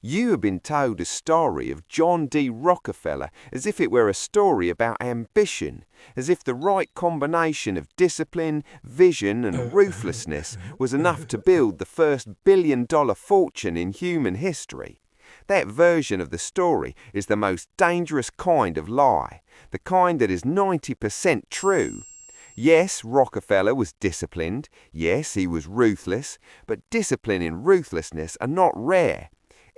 You have been told a story of John D. Rockefeller as if it were a story about ambition, as if the right combination of discipline, vision, and ruthlessness was enough to build the first billion-dollar fortune in human history. That version of the story is the most dangerous kind of lie, the kind that is 90% true. Yes, Rockefeller was disciplined. Yes, he was ruthless. But discipline and ruthlessness are not rare.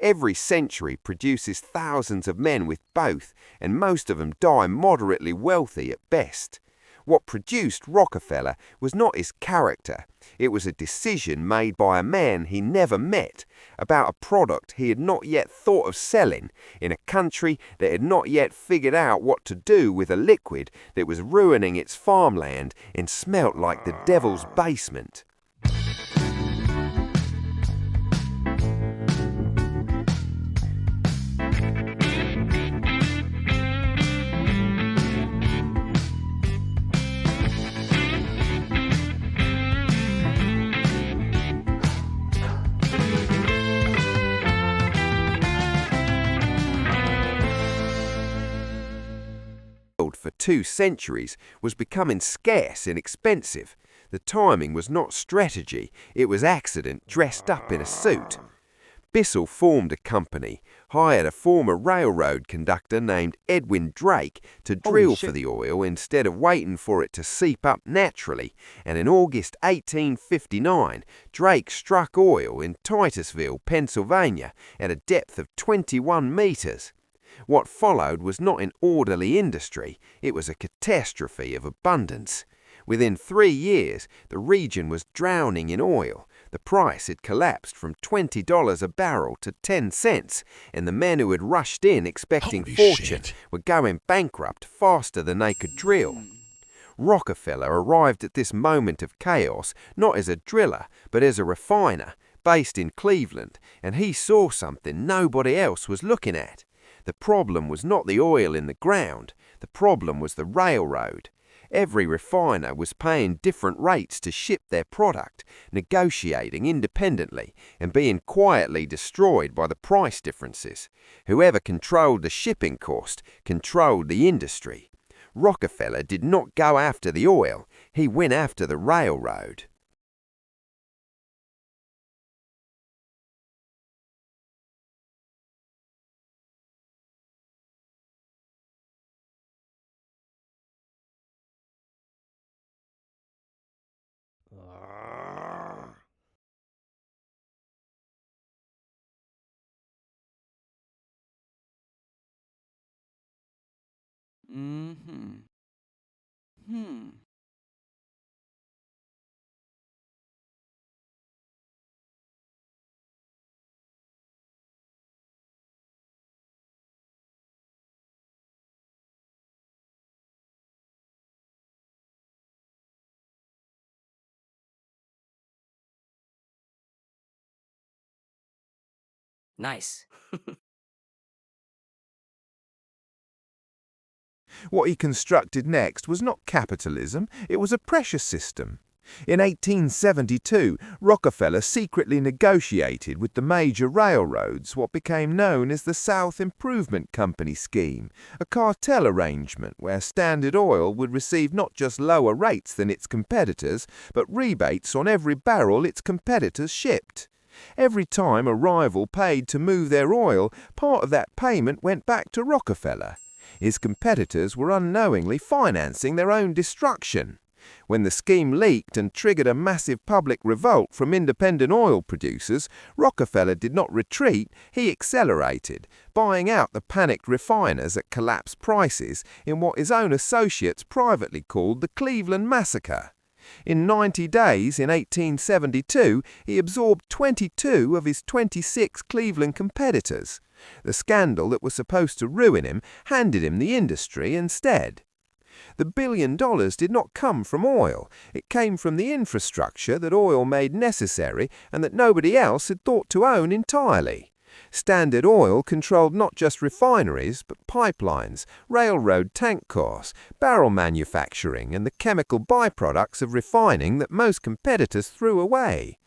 Every century produces thousands of men with both, and most of them die moderately wealthy at best. What produced Rockefeller was not his character. It was a decision made by a man he never met about a product he had not yet thought of selling in a country that had not yet figured out what to do with a liquid that was ruining its farmland and smelt like the devil's basement. For 2 centuries was becoming scarce and expensive. The timing was not strategy, it was accident dressed up in a suit. Bissell formed a company, hired a former railroad conductor named Edwin Drake to drill for the oil instead of waiting for it to seep up naturally, and in August 1859, Drake struck oil in Titusville, Pennsylvania, at a depth of 21 meters. What followed was not an orderly industry, it was a catastrophe of abundance. Within 3 years, the region was drowning in oil. The price had collapsed from $20 a barrel to 10 cents, and the men who had rushed in expecting fortune were going bankrupt faster than they could drill. Rockefeller arrived at this moment of chaos not as a driller, but as a refiner, based in Cleveland, and he saw something nobody else was looking at. The problem was not the oil in the ground. The problem was the railroad. Every refiner was paying different rates to ship their product, negotiating independently and being quietly destroyed by the price differences. Whoever controlled the shipping cost controlled the industry. Rockefeller did not go after the oil. He went after the railroad. Mm-hmm. Hmm. Nice. What he constructed next was not capitalism, it was a pressure system. In 1872, Rockefeller secretly negotiated with the major railroads what became known as the South Improvement Company scheme, a cartel arrangement where Standard Oil would receive not just lower rates than its competitors, but rebates on every barrel its competitors shipped. Every time a rival paid to move their oil, part of that payment went back to Rockefeller. His competitors were unknowingly financing their own destruction. When the scheme leaked and triggered a massive public revolt from independent oil producers, Rockefeller did not retreat, he accelerated, buying out the panicked refiners at collapsed prices in what his own associates privately called the Cleveland Massacre. In 90 days, in 1872, he absorbed 22 of his 26 Cleveland competitors. The scandal that was supposed to ruin him handed him the industry instead. The $1 billion did not come from oil. It came from the infrastructure that oil made necessary and that nobody else had thought to own entirely. Standard Oil controlled not just refineries, but pipelines, railroad tank cars, barrel manufacturing, and the chemical byproducts of refining that most competitors threw away.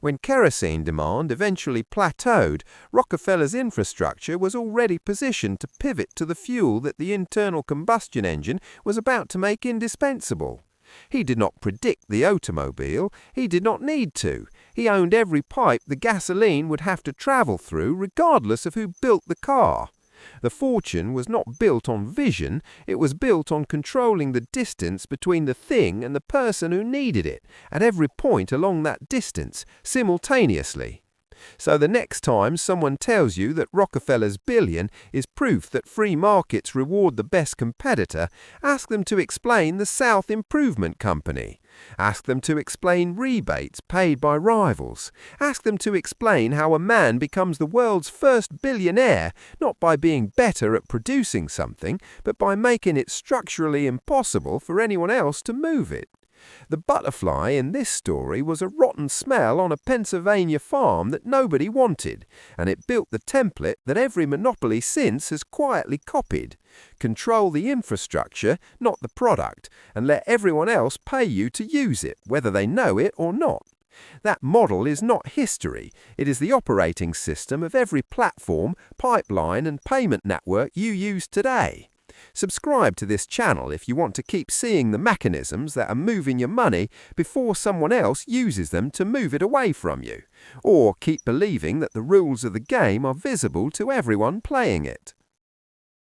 When kerosene demand eventually plateaued, Rockefeller's infrastructure was already positioned to pivot to the fuel that the internal combustion engine was about to make indispensable. He did not predict the automobile. He did not need to. He owned every pipe the gasoline would have to travel through, regardless of who built the car. The fortune was not built on vision, it was built on controlling the distance between the thing and the person who needed it, at every point along that distance, simultaneously. So the next time someone tells you that Rockefeller's billion is proof that free markets reward the best competitor, ask them to explain the South Improvement Company. Ask them to explain rebates paid by rivals. Ask them to explain how a man becomes the world's first billionaire, not by being better at producing something, but by making it structurally impossible for anyone else to move it. The butterfly in this story was a rotten smell on a Pennsylvania farm that nobody wanted, and it built the template that every monopoly since has quietly copied. Control the infrastructure, not the product, and let everyone else pay you to use it, whether they know it or not. That model is not history, it is the operating system of every platform, pipeline and payment network you use today. Subscribe to this channel if you want to keep seeing the mechanisms that are moving your money before someone else uses them to move it away from you. Or keep believing that the rules of the game are visible to everyone playing it.